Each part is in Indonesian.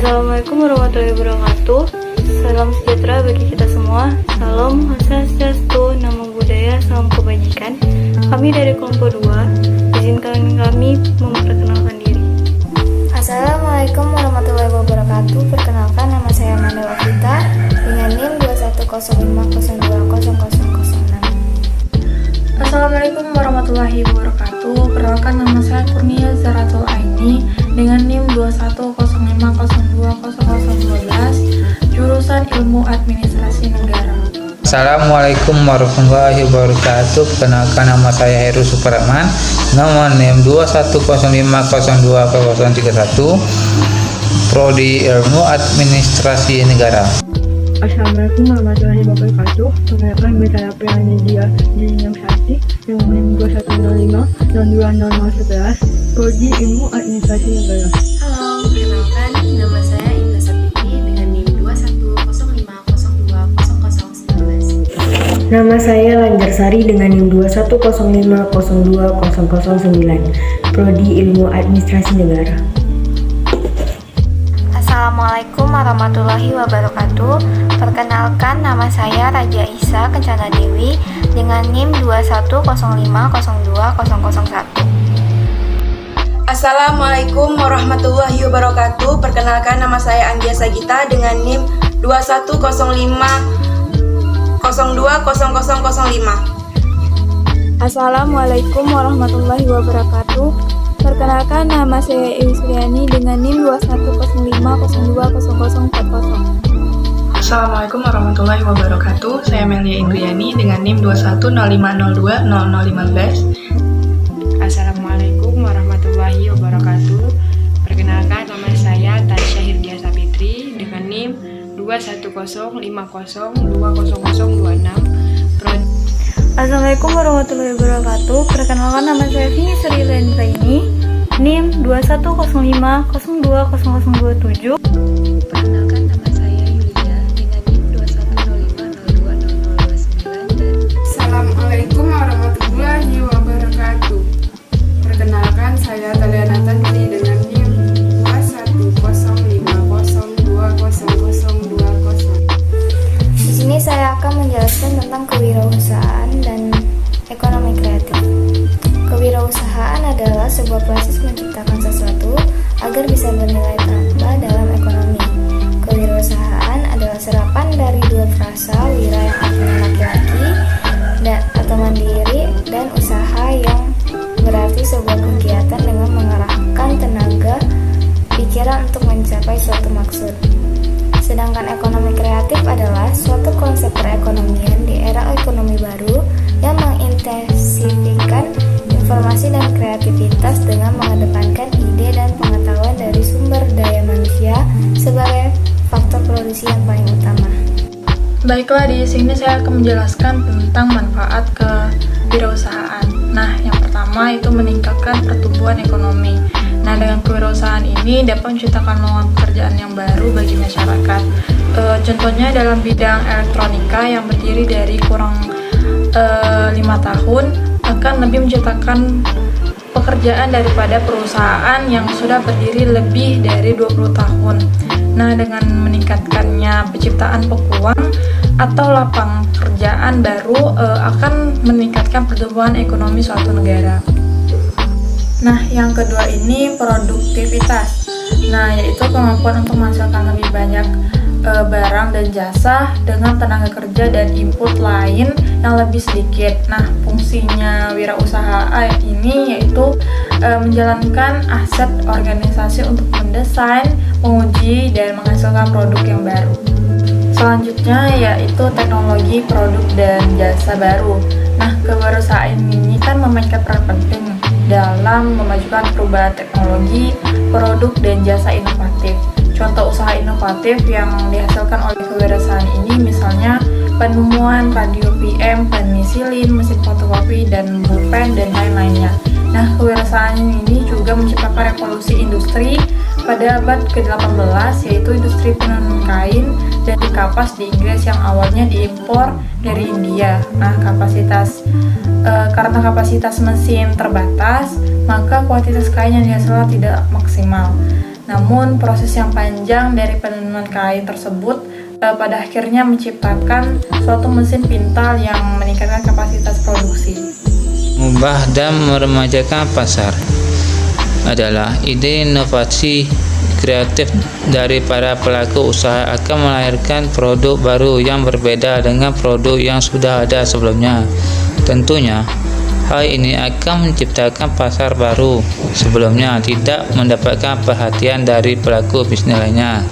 Assalamualaikum warahmatullahi wabarakatuh. Salam sejahtera bagi kita semua. Salam Swastiastu, Namo Buddhaya, salam kebajikan. Kami dari kelompok 2, izinkan kami memperkenalkan diri. Assalamualaikum warahmatullahi wabarakatuh. Perkenalkan, nama saya Amanda Wafita dengan NIM 21050200006. Assalamualaikum warahmatullahi wabarakatuh. Perkenalkan, nama saya Kurnia Zaratul Aini dengan NIM 21050200012, jurusan Ilmu Administrasi Negara. Assalamualaikum warahmatullahi wabarakatuh. Perkenalkan, nama saya Heru Suparman, nomor NIM 21050200031, Prodi Ilmu Administrasi Negara. Assalamualaikum warahmatullahi wabarakatuh. Perkenalkan, saya Prianidia Jinyam Sakti dengan NIM 2105-20011, Prodi Ilmu Administrasi Negara. Halo, perkenalkan, nama saya Indah Sapiti dengan NIM 21050200019. Nama saya Lanjarsari dengan NIM 21050200009, Prodi Ilmu Administrasi Negara. Assalamualaikum warahmatullahi wabarakatuh. Perkenalkan, nama saya Raja Isa Kencana Dewi dengan NIM 210502001. Assalamualaikum warahmatullahi wabarakatuh. Perkenalkan, nama saya Anggia Sagita dengan NIM 21050200005. Assalamualaikum warahmatullahi wabarakatuh. Perkenalkan, nama saya Ewi Suryani dengan NIM 210502040. Assalamualaikum warahmatullahi wabarakatuh. Saya Melia Indriani dengan NIM 21050200015. Assalamualaikum warahmatullahi wabarakatuh. Perkenalkan, nama saya Tasya Hirdia Sapitri dengan NIM 21050200026. Assalamualaikum warahmatullahi wabarakatuh. Perkenalkan, nama saya Vini Sri Lendraini, NIM 21050200027. Perkenalkan, nama saya Yulia dengan NIM 210502029. Assalamualaikum warahmatullahi wabarakatuh. Perkenalkan, saya Taliana Tanti dengan NIM 21050200020. Di sini saya akan menjelaskan tentang kewirausahaan dan ekonomi kreatif. Kewirausahaan adalah sebuah proses menciptakan sesuatu agar bisa bernilai tambah dalam ekonomi. Kewirausahaan adalah serapan dari dua frasa wira yang artinya laki-laki atau mandiri, dan usaha yang berarti sebuah kegiatan dengan mengerahkan tenaga pikiran untuk mencapai suatu maksud. Sedangkan ekonomi kreatif adalah suatu konsep perekonomian di era ekonomi baru yang mengintensifikan informasi dan kreativitas dengan mengedepankan ide dan pengetahuan dari sumber daya manusia sebagai faktor produksi yang paling utama. Baiklah, di sini saya akan menjelaskan tentang manfaat kewirausahaan. Nah, yang pertama itu meningkatkan pertumbuhan ekonomi. Nah, dengan kewirausahaan ini dapat menciptakan lowongan pekerjaan yang baru bagi masyarakat. Contohnya dalam bidang elektronika yang berdiri dari kurang 5 tahun akan lebih menciptakan pekerjaan daripada perusahaan yang sudah berdiri lebih dari 20 tahun. Nah, dengan meningkatkannya penciptaan peluang atau lapangan pekerjaan baru akan meningkatkan pertumbuhan ekonomi suatu negara. Nah, yang kedua ini produktivitas. Nah, yaitu kemampuan untuk menghasilkan lebih banyak barang dan jasa dengan tenaga kerja dan input lain yang lebih sedikit. Nah, fungsinya wirausaha ini yaitu menjalankan aset organisasi untuk mendesain, menguji, dan menghasilkan produk yang baru. Selanjutnya yaitu teknologi produk dan jasa baru. Nah, kewirausahaan ini kan memainkan peran penting dalam memajukan perubahan teknologi, produk, dan jasa inovatif. Contoh usaha inovatif yang dihasilkan oleh kewirausahaan ini misalnya penemuan radio PM, penisilin, mesin fotokopi, dan pulpen, dan lain-lainnya. Nah, kewirausahaan ini juga menciptakan revolusi industri pada abad ke-18, yaitu industri penenun kain dan kapas di Inggris yang awalnya diimpor dari India. Nah, karena kapasitas mesin terbatas, maka kuantitas kain yang dihasilkan tidak maksimal. Namun proses yang panjang dari penemuan KAI tersebut pada akhirnya menciptakan suatu mesin pintar yang meningkatkan kapasitas produksi. Mengubah dan meremajakan pasar adalah ide inovasi kreatif dari para pelaku usaha akan melahirkan produk baru yang berbeda dengan produk yang sudah ada sebelumnya. Tentunya, hal ini akan menciptakan pasar baru sebelumnya tidak mendapatkan perhatian dari pelaku bisnis lainnya.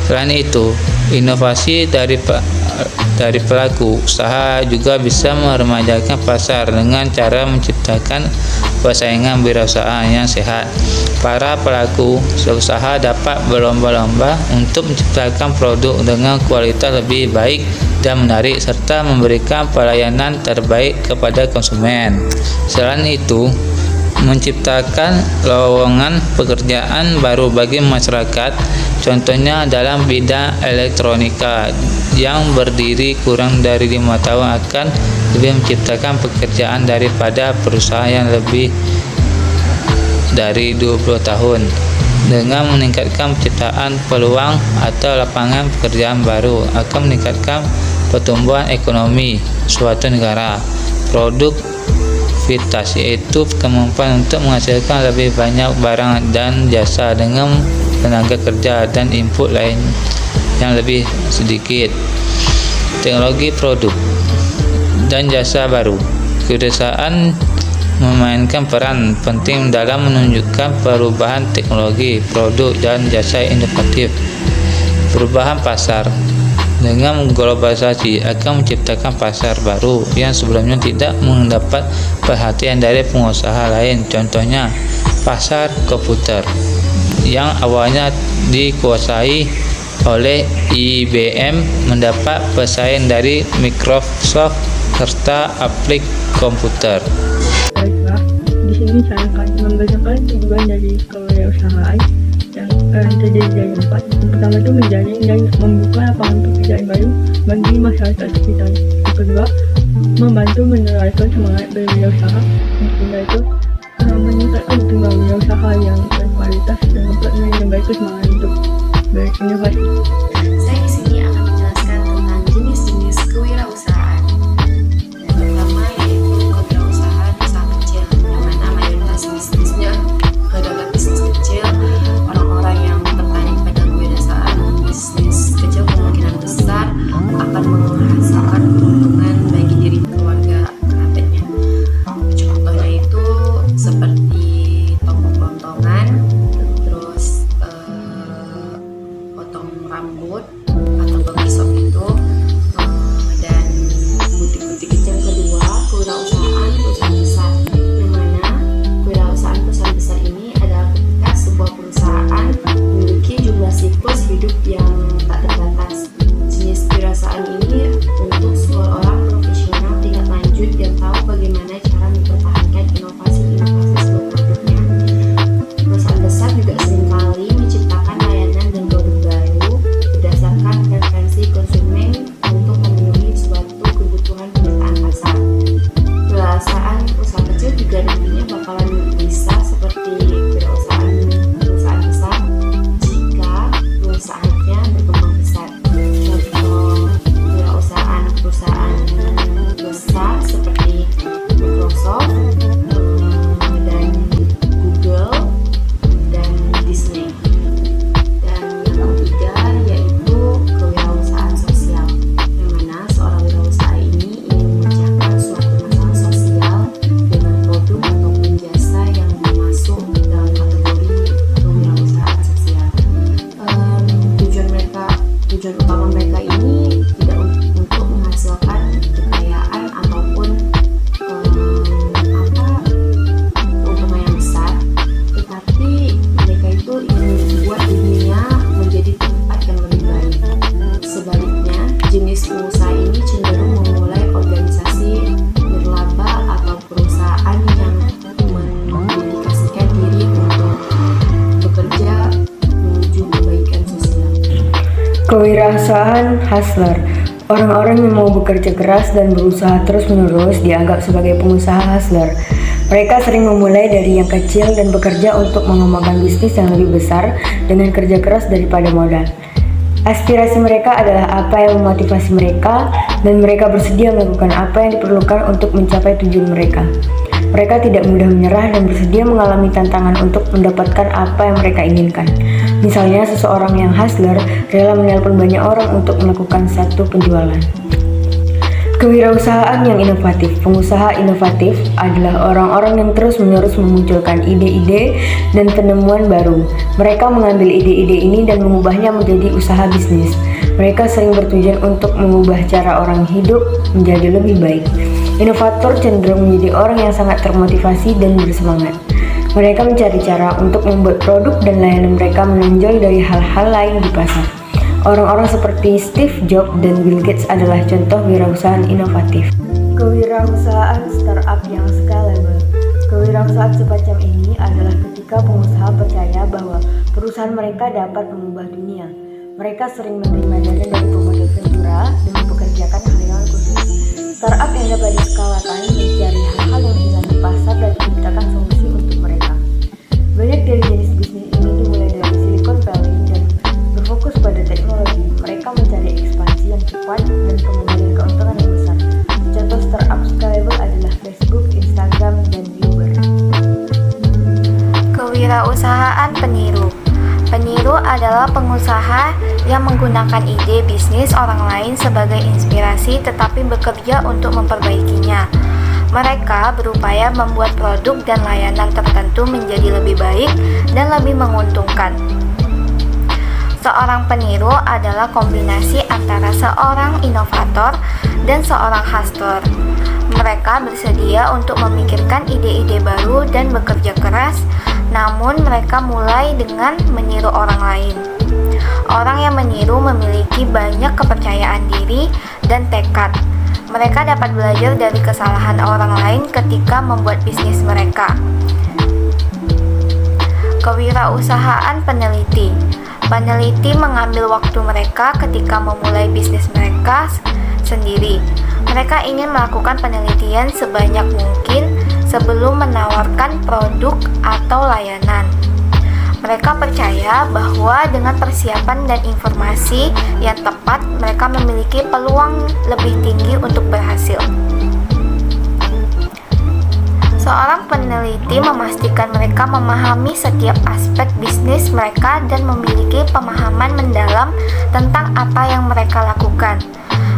Selain itu, inovasi dari pelaku usaha juga bisa meremajakan pasar dengan cara menciptakan persaingan wirausaha yang sehat. Para pelaku usaha dapat berlomba-lomba untuk menciptakan produk dengan kualitas lebih baik dan menarik serta memberikan pelayanan terbaik kepada konsumen. Selain itu, menciptakan lowongan pekerjaan baru bagi masyarakat, contohnya dalam bidang elektronika yang berdiri kurang dari 5 tahun akan lebih menciptakan pekerjaan daripada perusahaan yang lebih dari 20 tahun dengan meningkatkan penciptaan peluang atau lapangan pekerjaan baru akan meningkatkan pertumbuhan ekonomi suatu negara. Produktivitas yaitu kemampuan untuk menghasilkan lebih banyak barang dan jasa dengan tenaga kerja dan input lain yang lebih sedikit. Teknologi produk dan jasa baru. Kewirausahaan memainkan peran penting dalam menunjukkan perubahan teknologi, produk dan jasa inovatif. Perubahan pasar dengan globalisasi akan menciptakan pasar baru yang sebelumnya tidak mendapat perhatian dari pengusaha lain. Contohnya, pasar komputer yang awalnya dikuasai oleh IBM mendapat pesaing dari Microsoft serta aplik komputer. Baiklah, di sini saya akan membacakan tujuan dari kewirausahaan yang terjadi dari 4. Yang pertama itu menjaring dan membuka lapangan pekerjaan baru bagi masyarakat sekitar. Yang kedua, membantu menerapkan semangat berwirausaha. Yang ketiga itu meningkatkan tunggal wirausaha yang berkualitas dan dapat menambah semangat untuk berinovasi. Saya di sini akan menjelaskan tentang jenis-jenis kewirausahaan. Yang pertama yaitu kewirausahaan usaha kecil, yang mana mayoritas bisnisnya adalah bisnis kecil. Orang-orang yang tertarik pada kewirausahaan bisnis kecil kemungkinan besar akan menghasilkan keuntungan bagi diri keluarga kerabatnya. Contohnya itu seperti toko kelontongan, terus potong rambut atau barbershop itu, dan butik-butik kecil. Kedua, kewirausahaan perusahaan besar, yang mana kewirausahaan perusahaan besar ini adalah ketika sebuah perusahaan memiliki jumlah siklus hidup yang tak terbatas. Jenis kewirausahaan ini untuk seorang profesional tingkat lanjut yang tahu bagaimana cara mempertahankan inovasi-inovasi sebuah produknya. Perusahaan besar juga seringkali menciptakan layanan dan produk baru berdasarkan preferensi konsumen untuk memenuhi suatu kebutuhan permintaan pasar. Kewirausahaan usaha kecil juga nantinya bakalan bisa seperti kewirausahaan perusahaan besar jika perusahaannya berkembang pesat. Contoh kewirausahaan perusahaan besar seperti Microsoft dan Google dan Disney. Dan yang ketiga yaitu kewirausahaan sosial, yang mana seorang wirausaha ini ingin memecahkan suatu masalah sosial dengan produk ataupun jasa yang masuk dalam kategori kewirausahaan sosial. Tujuan utama mereka ini tidak untuk menghasilkan kekayaan ataupun keuntungan yang besar, tetapi mereka itu ingin membuat dunia menjadi tempat yang lebih baik. Sebaliknya, jenis pengusaha ini cenderung memulai organisasi nirlaba atau perusahaan yang mendedikasikan diri untuk bekerja menuju kebaikan sosial. Kewirausahaan hustler. Orang-orang yang mau bekerja keras dan berusaha terus-menerus dianggap sebagai pengusaha hustler. Mereka sering memulai dari yang kecil dan bekerja untuk mengembangkan bisnis yang lebih besar dengan kerja keras daripada modal. Aspirasi mereka adalah apa yang memotivasi mereka, dan mereka bersedia melakukan apa yang diperlukan untuk mencapai tujuan mereka. Mereka tidak mudah menyerah dan bersedia mengalami tantangan untuk mendapatkan apa yang mereka inginkan. Misalnya, seseorang yang hustler rela menelpon banyak orang untuk melakukan satu penjualan. Kewirausahaan yang inovatif. Pengusaha inovatif adalah orang-orang yang terus-menerus memunculkan ide-ide dan penemuan baru. Mereka mengambil ide-ide ini dan mengubahnya menjadi usaha bisnis. Mereka sering bertujuan untuk mengubah cara orang hidup menjadi lebih baik. Inovator cenderung menjadi orang yang sangat termotivasi dan bersemangat. Mereka mencari cara untuk membuat produk dan layanan mereka menonjol dari hal-hal lain di pasar. Orang-orang seperti Steve Jobs dan Bill Gates adalah contoh wirausahaan inovatif. Kewirausahaan startup yang scalable. Kewirausahaan semacam ini adalah ketika pengusaha percaya bahwa perusahaan mereka dapat mengubah dunia. Mereka sering menerima dana dari pemodal ventura dan mempekerjakan karyawan khusus. Startup yang dapat diskalakan mencari hal-hal yang hilang di pasar dan menciptakan solusi untuk mereka. Banyak dari jenis bisnis ini dimulai dari Silicon Valley dan berfokus pada teknologi. Mereka mencari ekspansi yang cepat dan kemudian keuntungan yang besar. Contoh startup scalable adalah Facebook, Instagram, dan Uber. Kewirausahaan peniru. Peniru adalah pengusaha yang menggunakan ide bisnis orang lain sebagai inspirasi tetapi bekerja untuk memperbaikinya. Mereka berupaya membuat produk dan layanan tertentu menjadi lebih baik dan lebih menguntungkan. Seorang peniru adalah kombinasi antara seorang inovator dan seorang hustler. Mereka bersedia untuk memikirkan ide-ide baru dan bekerja keras, namun mereka mulai dengan meniru orang lain. Orang yang meniru memiliki banyak kepercayaan diri dan tekad. Mereka dapat belajar dari kesalahan orang lain ketika membuat bisnis mereka. Kewirausahaan peneliti. Peneliti mengambil waktu mereka ketika memulai bisnis mereka sendiri. Mereka ingin melakukan penelitian sebanyak mungkin sebelum menawarkan produk atau layanan. Mereka percaya bahwa dengan persiapan dan informasi yang tepat, mereka memiliki peluang lebih tinggi untuk berhasil. Seorang peneliti memastikan mereka memahami setiap aspek bisnis mereka dan memiliki pemahaman mendalam tentang apa yang mereka lakukan.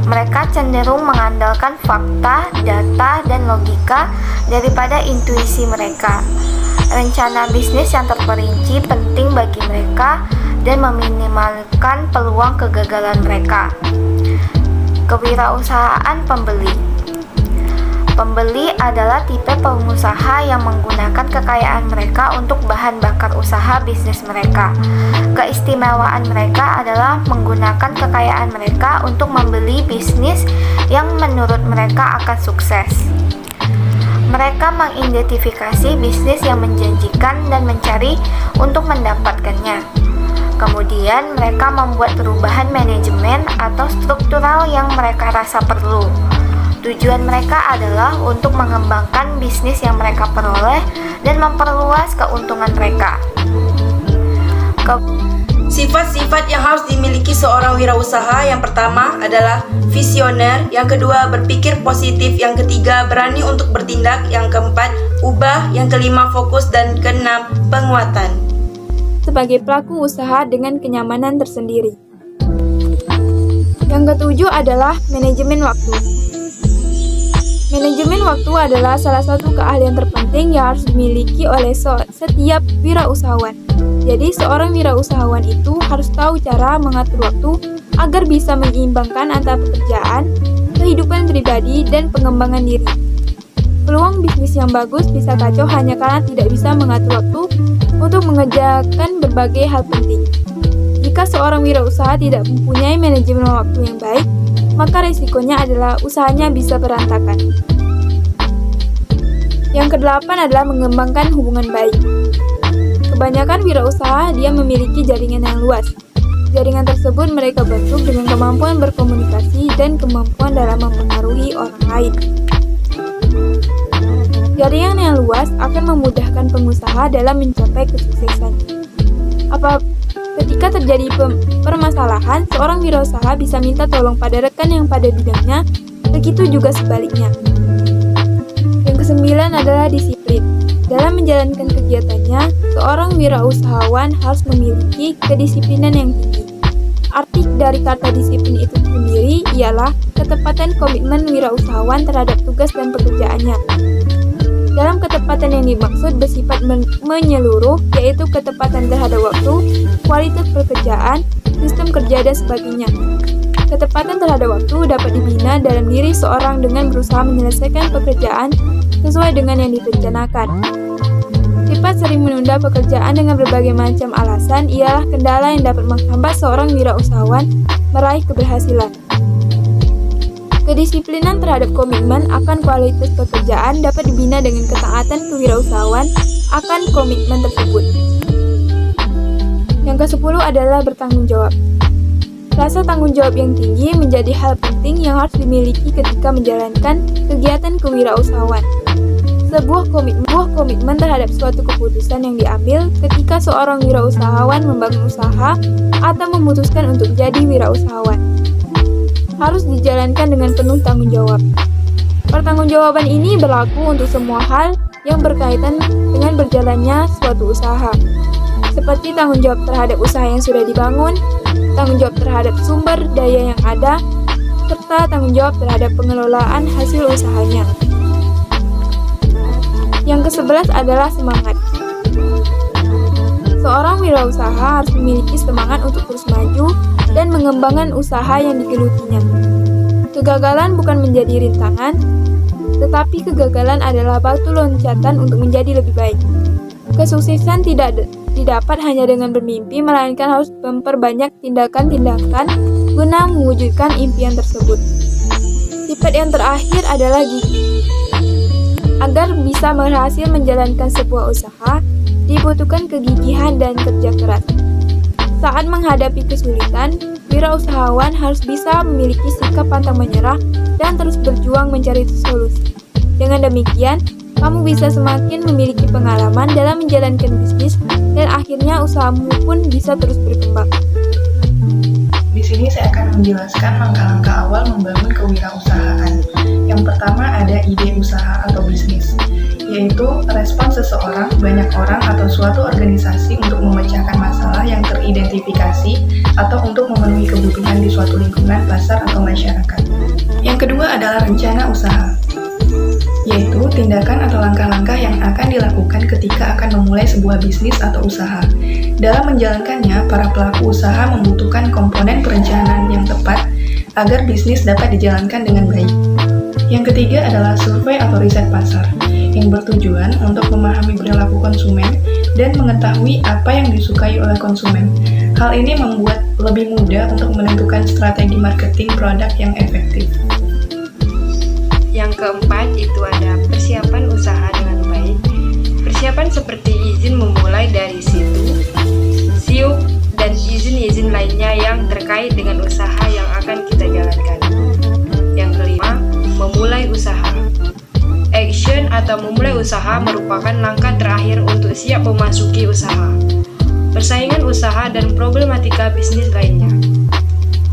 Mereka cenderung mengandalkan fakta, data, dan logika daripada intuisi mereka. Rencana bisnis yang terperinci penting bagi mereka dan meminimalkan peluang kegagalan mereka. Kewirausahaan pembeli. Pembeli adalah tipe pengusaha yang menggunakan kekayaan mereka untuk bahan bakar usaha bisnis mereka. Keistimewaan mereka adalah menggunakan kekayaan mereka untuk membeli bisnis yang menurut mereka akan sukses. Mereka mengidentifikasi bisnis yang menjanjikan dan mencari untuk mendapatkannya. Kemudian mereka membuat perubahan manajemen atau struktural yang mereka rasa perlu. Tujuan mereka adalah untuk mengembangkan bisnis yang mereka peroleh dan memperluas keuntungan mereka. Sifat-sifat yang harus dimiliki seorang wirausaha yang pertama adalah visioner, yang kedua berpikir positif, yang ketiga berani untuk bertindak, yang keempat ubah, yang kelima fokus, dan keenam penguatan. Sebagai pelaku usaha dengan kenyamanan tersendiri. Yang ketujuh adalah manajemen waktu. Manajemen waktu adalah salah satu keahlian terpenting yang harus dimiliki oleh setiap wirausahawan. Jadi, seorang wirausahawan itu harus tahu cara mengatur waktu agar bisa menyeimbangkan antara pekerjaan, kehidupan pribadi, dan pengembangan diri. Peluang bisnis yang bagus bisa kacau hanya karena tidak bisa mengatur waktu untuk mengerjakan berbagai hal penting. Jika seorang wirausaha tidak mempunyai manajemen waktu yang baik, maka resikonya adalah usahanya bisa berantakan. Yang kedelapan adalah mengembangkan hubungan baik. Kebanyakan wirausaha dia memiliki jaringan yang luas. Jaringan tersebut mereka bentuk dengan kemampuan berkomunikasi dan kemampuan dalam mempengaruhi orang lain. Jaringan yang luas akan memudahkan pengusaha dalam mencapai kesuksesan. Ketika terjadi permasalahan, seorang wirausaha bisa minta tolong pada rekan yang pada bidangnya, begitu juga sebaliknya. Yang kesembilan adalah disiplin. Dalam menjalankan kegiatannya, seorang wirausahawan harus memiliki kedisiplinan yang tinggi. Arti dari kata disiplin itu sendiri ialah ketepatan komitmen wirausahawan terhadap tugas dan pekerjaannya. Dalam ketepatan yang dimaksud bersifat menyeluruh, yaitu ketepatan terhadap waktu, kualitas pekerjaan, sistem kerja, dan sebagainya. Ketepatan terhadap waktu dapat dibina dalam diri seorang dengan berusaha menyelesaikan pekerjaan sesuai dengan yang direncanakan. Sifat sering menunda pekerjaan dengan berbagai macam alasan ialah kendala yang dapat menghambat seorang wirausahawan meraih keberhasilan. Kedisiplinan terhadap komitmen akan kualitas pekerjaan dapat dibina dengan ketaatan kewirausahawan akan komitmen tersebut. Yang ke-10 adalah bertanggung jawab. Rasa tanggung jawab yang tinggi menjadi hal penting yang harus dimiliki ketika menjalankan kegiatan kewirausahaan. Sebuah komitmen terhadap suatu keputusan yang diambil ketika seorang wirausahawan membangun usaha atau memutuskan untuk jadi wirausahawan harus dijalankan dengan penuh tanggung jawab. Pertanggungjawaban ini berlaku untuk semua hal yang berkaitan dengan berjalannya suatu usaha, seperti tanggung jawab terhadap usaha yang sudah dibangun, tanggung jawab terhadap sumber daya yang ada, serta tanggung jawab terhadap pengelolaan hasil usahanya. Yang ke-11 adalah semangat. Seorang wirausaha harus memiliki semangat untuk terus maju dan mengembangkan usaha yang digelutinya. Kegagalan bukan menjadi rintangan, tetapi kegagalan adalah batu loncatan untuk menjadi lebih baik. Kesuksesan tidak didapat hanya dengan bermimpi, melainkan harus memperbanyak tindakan-tindakan guna mewujudkan impian tersebut. Sifat yang terakhir adalah gigih. Agar bisa berhasil menjalankan sebuah usaha, dibutuhkan kegigihan dan kerja keras. Saat menghadapi kesulitan, wirausahawan harus bisa memiliki sikap pantang menyerah dan terus berjuang mencari solusi. Dengan demikian, kamu bisa semakin memiliki pengalaman dalam menjalankan bisnis dan akhirnya usahamu pun bisa terus berkembang. Di sini saya akan menjelaskan langkah-langkah awal membangun kewirausahaan. Yang pertama ada ide usaha atau bisnis, yaitu respon seseorang, banyak orang, atau suatu organisasi untuk memecahkan masalah yang teridentifikasi atau untuk memenuhi kebutuhan di suatu lingkungan, pasar, atau masyarakat. Yang kedua adalah rencana usaha, yaitu tindakan atau langkah-langkah yang akan dilakukan ketika akan memulai sebuah bisnis atau usaha. Dalam menjalankannya, para pelaku usaha membutuhkan komponen perencanaan yang tepat agar bisnis dapat dijalankan dengan baik. Yang ketiga adalah survei atau riset pasar, yang bertujuan untuk memahami perilaku konsumen dan mengetahui apa yang disukai oleh konsumen. Hal ini membuat lebih mudah untuk menentukan strategi marketing produk yang efektif. Yang keempat itu ada persiapan usaha dengan baik. Persiapan seperti izin memulai dari situ, SIUP, dan izin-izin lainnya yang terkait dengan usaha yang akan kita jalankan. Yang kelima, memulai usaha. Action atau memulai usaha merupakan langkah terakhir untuk siap memasuki usaha, persaingan usaha, dan problematika bisnis lainnya.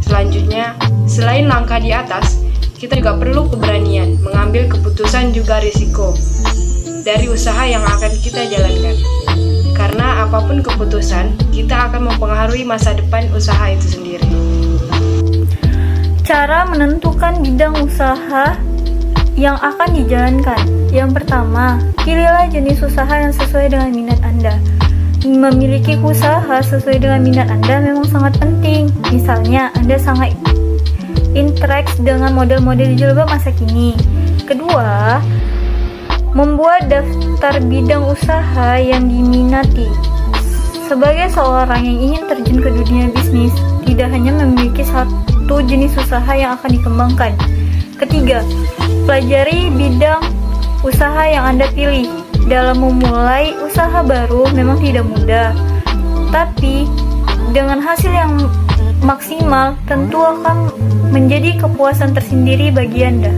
Selanjutnya, selain langkah di atas, kita juga perlu keberanian mengambil keputusan juga risiko dari usaha yang akan kita jalankan. Karena apapun keputusan, kita akan mempengaruhi masa depan usaha itu sendiri. Cara menentukan bidang usaha yang akan dijalankan. Yang pertama, pilihlah jenis usaha yang sesuai dengan minat Anda. Memiliki usaha sesuai dengan minat Anda memang sangat penting. Misalnya, Anda sangat interest dengan model-model jilbab masa kini. Kedua, membuat daftar bidang usaha yang diminati. Sebagai seorang yang ingin terjun ke dunia bisnis, tidak hanya memiliki satu jenis usaha yang akan dikembangkan. Ketiga, pelajari bidang usaha yang Anda pilih. Dalam memulai usaha baru memang tidak mudah, tapi dengan hasil yang maksimal tentu akan menjadi kepuasan tersendiri bagi Anda.